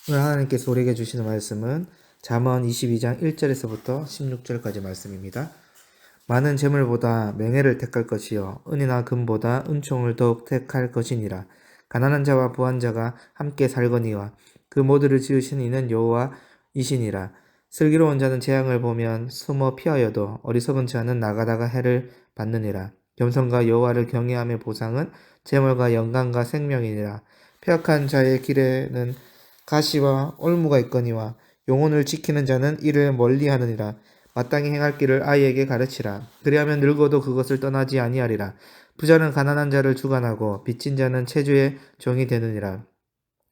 오늘 하나님께서 우리에게 주시는 말씀은 잠언 22장 1절에서부터 16절까지 말씀입니다. 많은 재물보다 명예를 택할 것이요 은이나 금보다 은총을 더욱 택할 것이니라. 가난한 자와 부한 자가 함께 살거니와 그 모두를 지으신 이는 여호와이시니라. 슬기로운 자는 재앙을 보면 숨어 피하여도 어리석은 자는 나가다가 해를 받느니라. 겸손과 여호와를 경외함의 보상은 재물과 영광과 생명이니라. 폐역한 자의 길에는 가시와 올무가 있거니와 영혼을 지키는 자는 이를 멀리하느니라. 마땅히 행할 길을 아이에게 가르치라. 그리하면 늙어도 그것을 떠나지 아니하리라. 부자는 가난한 자를 주관하고 빚진 자는 체주의 종이 되느니라.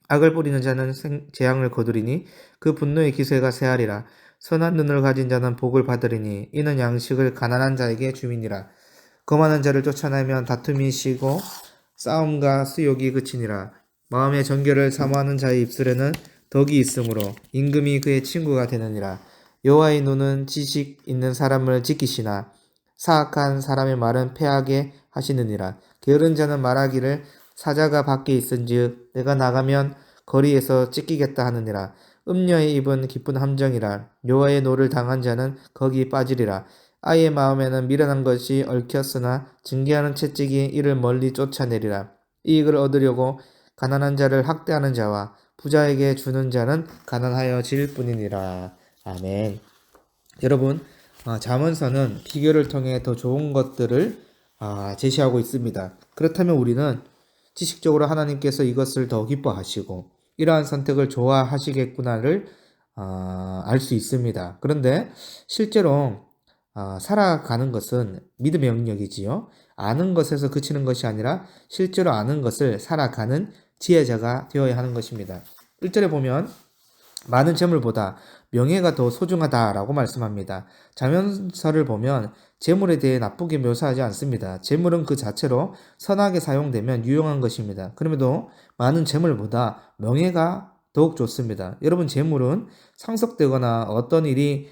악을 뿌리는 자는 재앙을 거두리니 그 분노의 기세가 세하리라. 선한 눈을 가진 자는 복을 받으리니 이는 양식을 가난한 자에게 주민이라. 거만한 자를 쫓아내면 다툼이 쉬고 싸움과 수욕이 그치니라. 마음의 정결을 사모하는 자의 입술에는 덕이 있으므로 임금이 그의 친구가 되느니라. 여호와의 눈은 지식 있는 사람을 지키시나 사악한 사람의 말은 패하게 하시느니라. 게으른 자는 말하기를 사자가 밖에 있은즉 내가 나가면 거리에서 찢기겠다 하느니라. 음녀의 입은 깊은 함정이라. 여호와의 노를 당한 자는 거기 빠지리라. 아이의 마음에는 미련한 것이 얽혔으나 징계하는 채찍이 이를 멀리 쫓아내리라. 이익을 얻으려고 가난한 자를 학대하는 자와 부자에게 주는 자는 가난하여질 뿐이니라. 아멘. 여러분, 잠언서는 비교를 통해 더 좋은 것들을 제시하고 있습니다. 그렇다면 우리는 지식적으로 하나님께서 이것을 더 기뻐하시고 이러한 선택을 좋아하시겠구나를 알 수 있습니다. 그런데 실제로 살아가는 것은 믿음의 영역이지요. 아는 것에서 그치는 것이 아니라 실제로 아는 것을 살아가는 지혜자가 되어야 하는 것입니다. 1절에 보면 많은 재물보다 명예가 더 소중하다라고 말씀합니다. 잠언서를 보면 재물에 대해 나쁘게 묘사하지 않습니다. 재물은 그 자체로 선하게 사용되면 유용한 것입니다. 그럼에도 많은 재물보다 명예가 더욱 좋습니다. 여러분, 재물은 상속되거나 어떤 일이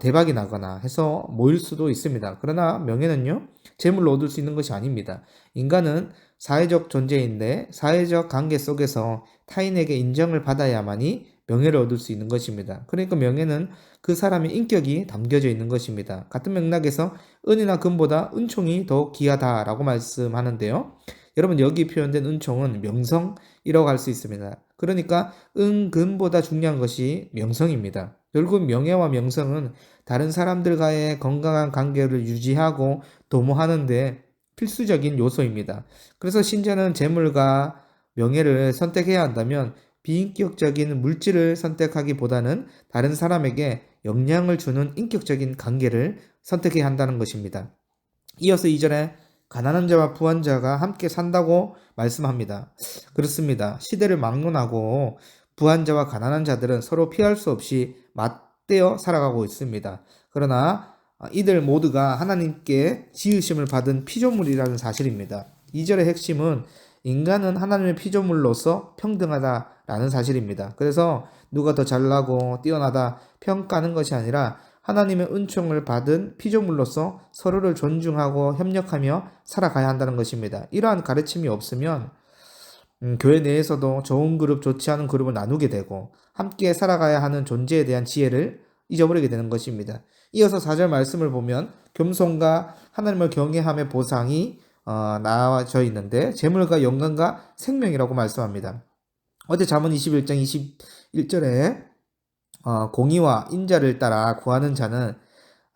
대박이 나거나 해서 모일 수도 있습니다. 그러나 명예는요, 재물로 얻을 수 있는 것이 아닙니다. 인간은 사회적 존재인데 사회적 관계 속에서 타인에게 인정을 받아야만이 명예를 얻을 수 있는 것입니다. 그러니까 명예는 그 사람의 인격이 담겨져 있는 것입니다. 같은 맥락에서 은이나 금보다 은총이 더 귀하다라고 말씀하는데요. 여러분, 여기 표현된 은총은 명성이라고 할 수 있습니다. 그러니까 금보다 중요한 것이 명성입니다. 결국 명예와 명성은 다른 사람들과의 건강한 관계를 유지하고 도모하는 데 필수적인 요소입니다. 그래서 신자는 재물과 명예를 선택해야 한다면 비인격적인 물질을 선택하기보다는 다른 사람에게 영향을 주는 인격적인 관계를 선택해야 한다는 것입니다. 이어서 2절에 가난한 자와 부한 자가 함께 산다고 말씀합니다. 그렇습니다. 시대를 막론하고 부한 자와 가난한 자들은 서로 피할 수 없이 맞대어 살아가고 있습니다. 그러나 이들 모두가 하나님께 지으심을 받은 피조물이라는 사실입니다. 2절의 핵심은 인간은 하나님의 피조물로서 평등하다라는 사실입니다. 그래서 누가 더 잘나고 뛰어나다 평가하는 것이 아니라 하나님의 은총을 받은 피조물로서 서로를 존중하고 협력하며 살아가야 한다는 것입니다. 이러한 가르침이 없으면 교회 내에서도 좋은 그룹, 좋지 않은 그룹을 나누게 되고 함께 살아가야 하는 존재에 대한 지혜를 잊어버리게 되는 것입니다. 이어서 4절 말씀을 보면 겸손과 하나님을 경외함의 보상이 나와져 있는데 재물과 영광과 생명이라고 말씀합니다. 어제 잠언 21장 21절에 공의와 인자를 따라 구하는 자는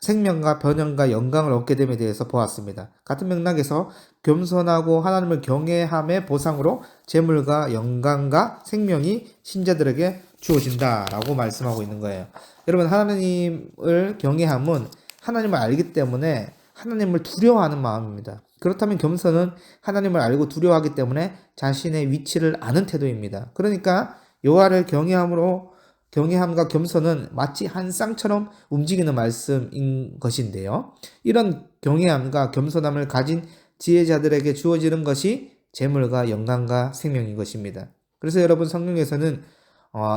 생명과 번영과 영광을 얻게 됨에 대해서 보았습니다. 같은 맥락에서 겸손하고 하나님을 경외함의 보상으로 재물과 영광과 생명이 신자들에게 주어진다라고 말씀하고 있는 거예요. 여러분, 하나님을 경외함은 하나님을 알기 때문에 하나님을 두려워하는 마음입니다. 그렇다면 겸손은 하나님을 알고 두려워하기 때문에 자신의 위치를 아는 태도입니다. 그러니까 여호와를 경외함과 겸손은 마치 한 쌍처럼 움직이는 말씀인 것인데요. 이런 경외함과 겸손함을 가진 지혜자들에게 주어지는 것이 재물과 영광과 생명인 것입니다. 그래서 여러분, 성경에서는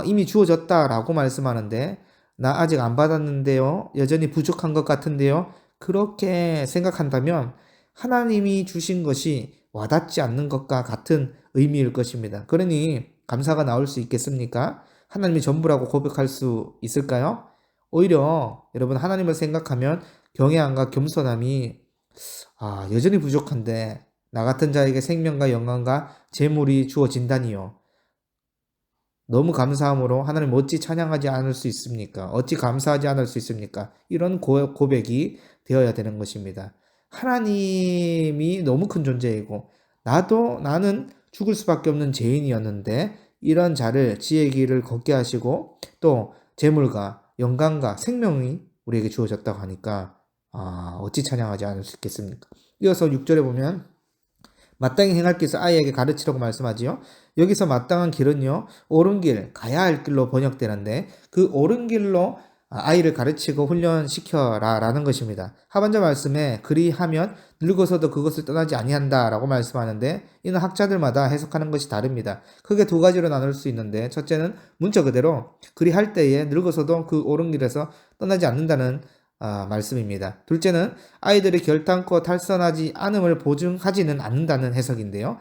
이미 주어졌다라고 말씀하는데 나 아직 안 받았는데요, 여전히 부족한 것 같은데요, 그렇게 생각한다면 하나님이 주신 것이 와닿지 않는 것과 같은 의미일 것입니다. 그러니 감사가 나올 수 있겠습니까? 하나님이 전부라고 고백할 수 있을까요? 오히려 여러분 하나님을 생각하면 경외함과 겸손함이 여전히 부족한데 나 같은 자에게 생명과 영광과 재물이 주어진다니요. 너무 감사함으로 하나님 어찌 찬양하지 않을 수 있습니까? 어찌 감사하지 않을 수 있습니까? 이런 고백이 되어야 되는 것입니다. 하나님이 너무 큰 존재이고 나는 죽을 수밖에 없는 죄인이었는데 이런 자를 지혜의 길을 걷게 하시고 또 재물과 영광과 생명이 우리에게 주어졌다고 하니까 어찌 찬양하지 않을 수 있겠습니까? 이어서 6절에 보면 마땅히 행할 길을 아이에게 가르치라고 말씀하지요. 여기서 마땅한 길은요, 옳은 길, 가야 할 길로 번역되는데 그 옳은 길로 아이를 가르치고 훈련시켜라 라는 것입니다. 하반절 말씀에 그리하면 늙어서도 그것을 떠나지 아니한다 라고 말씀하는데 이는 학자들마다 해석하는 것이 다릅니다. 크게 두 가지로 나눌 수 있는데 첫째는 문자 그대로 그리할 때에 늙어서도 그 옳은 길에서 떠나지 않는다는 말씀입니다. 둘째는 아이들이 결단코 탈선하지 않음을 보증하지는 않는다는 해석인데요.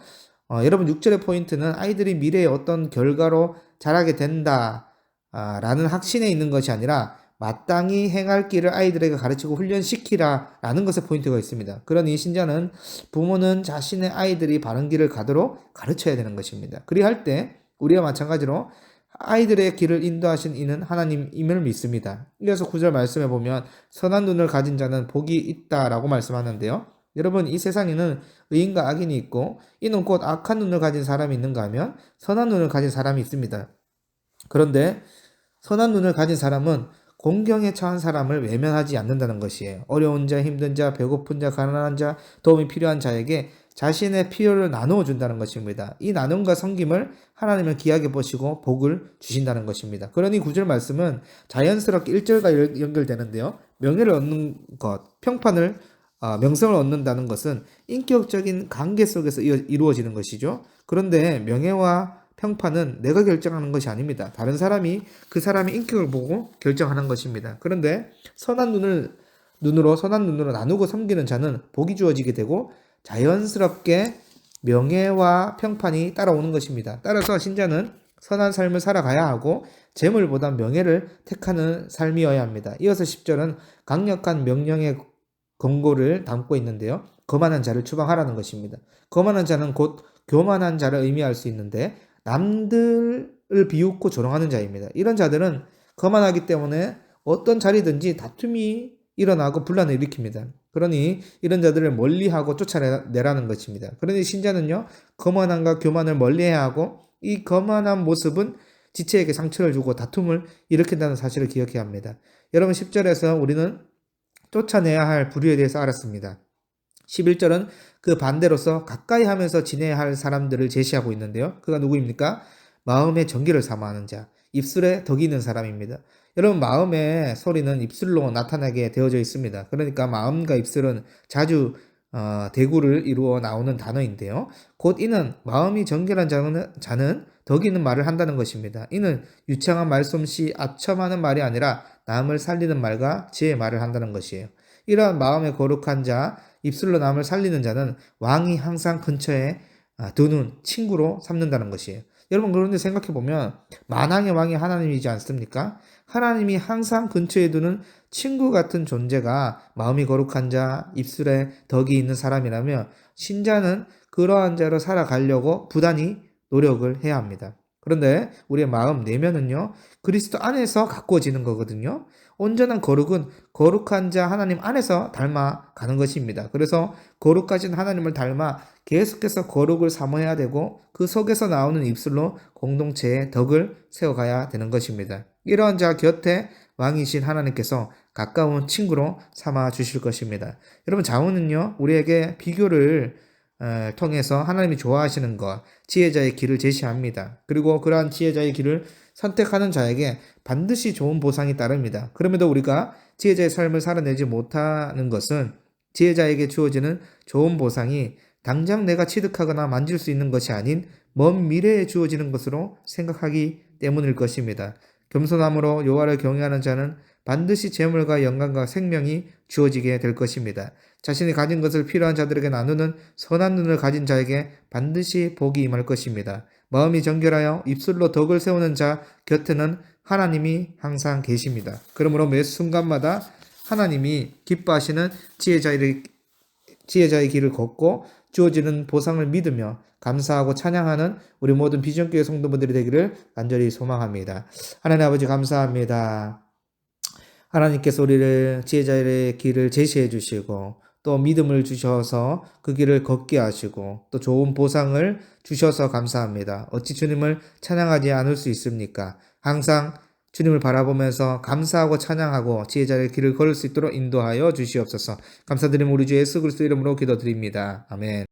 여러분 6절의 포인트는 아이들이 미래에 어떤 결과로 자라게 된다 라는 확신에 있는 것이 아니라 마땅히 행할 길을 아이들에게 가르치고 훈련시키라 라는 것에 포인트가 있습니다. 그러니 신자는 부모는 자신의 아이들이 바른 길을 가도록 가르쳐야 되는 것입니다. 그리할 때 우리와 마찬가지로 아이들의 길을 인도하신 이는 하나님임을 믿습니다. 이어서 9절 말씀해 보면 선한 눈을 가진 자는 복이 있다라고 말씀하는데요. 여러분 이 세상에는 의인과 악인이 있고 이는 곧 악한 눈을 가진 사람이 있는가 하면 선한 눈을 가진 사람이 있습니다. 그런데 선한 눈을 가진 사람은 공경에 처한 사람을 외면하지 않는다는 것이에요. 어려운 자, 힘든 자, 배고픈 자, 가난한 자, 도움이 필요한 자에게 자신의 필요를 나누어 준다는 것입니다. 이 나눔과 섬김을 하나님은 귀하게 보시고 복을 주신다는 것입니다. 그러니 9절 말씀은 자연스럽게 1절과 연결되는데요. 명예를 얻는 것, 명성을 얻는다는 것은 인격적인 관계 속에서 이루어지는 것이죠. 그런데 명예와 평판은 내가 결정하는 것이 아닙니다. 다른 사람이 그 사람의 인격을 보고 결정하는 것입니다. 그런데 선한 눈으로 나누고 섬기는 자는 복이 주어지게 되고 자연스럽게 명예와 평판이 따라오는 것입니다. 따라서 신자는 선한 삶을 살아가야 하고 재물보다 명예를 택하는 삶이어야 합니다. 이어서 10절은 강력한 명령의 권고를 담고 있는데요. 거만한 자를 추방하라는 것입니다. 거만한 자는 곧 교만한 자를 의미할 수 있는데 남들을 비웃고 조롱하는 자입니다. 이런 자들은 거만하기 때문에 어떤 자리든지 다툼이 일어나고 분란을 일으킵니다. 그러니 이런 자들을 멀리하고 쫓아내라는 것입니다. 그러니 신자는요, 거만함과 교만을 멀리해야 하고 이 거만한 모습은 지체에게 상처를 주고 다툼을 일으킨다는 사실을 기억해야 합니다. 여러분 10절에서 우리는 쫓아내야 할 부류에 대해서 알았습니다. 11절은 그 반대로서 가까이 하면서 지내야 할 사람들을 제시하고 있는데요. 그가 누구입니까? 마음의 정결을 사모하는 자, 입술에 덕이 있는 사람입니다. 여러분 마음의 소리는 입술로 나타나게 되어져 있습니다. 그러니까 마음과 입술은 자주 대구를 이루어 나오는 단어인데요. 곧 이는 마음이 정결한 자는 덕이 있는 말을 한다는 것입니다. 이는 유창한 말솜씨 아첨하는 말이 아니라 남을 살리는 말과 지혜의 말을 한다는 것이에요. 이러한 마음에 거룩한 자, 입술로 남을 살리는 자는 왕이 항상 근처에 두는 친구로 삼는다는 것이에요. 여러분 그런데 생각해보면 만왕의 왕이 하나님이지 않습니까? 하나님이 항상 근처에 두는 친구 같은 존재가 마음이 거룩한 자, 입술에 덕이 있는 사람이라면 신자는 그러한 자로 살아가려고 부단히 노력을 해야 합니다. 그런데 우리의 마음 내면은요, 그리스도 안에서 가꾸어지는 거거든요. 온전한 거룩은 거룩한 자 하나님 안에서 닮아가는 것입니다. 그래서 거룩하신 하나님을 닮아 계속해서 거룩을 사모해야 되고 그 속에서 나오는 입술로 공동체의 덕을 세워가야 되는 것입니다. 이러한 자 곁에 왕이신 하나님께서 가까운 친구로 삼아 주실 것입니다. 여러분 자문은요 우리에게 비교를 통해서 하나님이 좋아하시는 것, 지혜자의 길을 제시합니다. 그리고 그러한 지혜자의 길을 선택하는 자에게 반드시 좋은 보상이 따릅니다. 그럼에도 우리가 지혜자의 삶을 살아내지 못하는 것은 지혜자에게 주어지는 좋은 보상이 당장 내가 취득하거나 만질 수 있는 것이 아닌 먼 미래에 주어지는 것으로 생각하기 때문일 것입니다. 겸손함으로 여호와를 경외하는 자는 반드시 재물과 영광과 생명이 주어지게 될 것입니다. 자신이 가진 것을 필요한 자들에게 나누는 선한 눈을 가진 자에게 반드시 복이 임할 것입니다. 마음이 정결하여 입술로 덕을 세우는 자 곁에는 하나님이 항상 계십니다. 그러므로 매 순간마다 하나님이 기뻐하시는 지혜자의 길을 걷고 주어지는 보상을 믿으며 감사하고 찬양하는 우리 모든 비전교회 성도분들이 되기를 간절히 소망합니다. 하나님 아버지 감사합니다. 하나님께서 우리를 지혜자의 길을 제시해 주시고 또 믿음을 주셔서 그 길을 걷게 하시고 또 좋은 보상을 주셔서 감사합니다. 어찌 주님을 찬양하지 않을 수 있습니까? 항상 주님을 바라보면서 감사하고 찬양하고 지혜자의 길을 걸을 수 있도록 인도하여 주시옵소서. 감사드리며 우리 주 예수 그리스도 이름으로 기도드립니다. 아멘.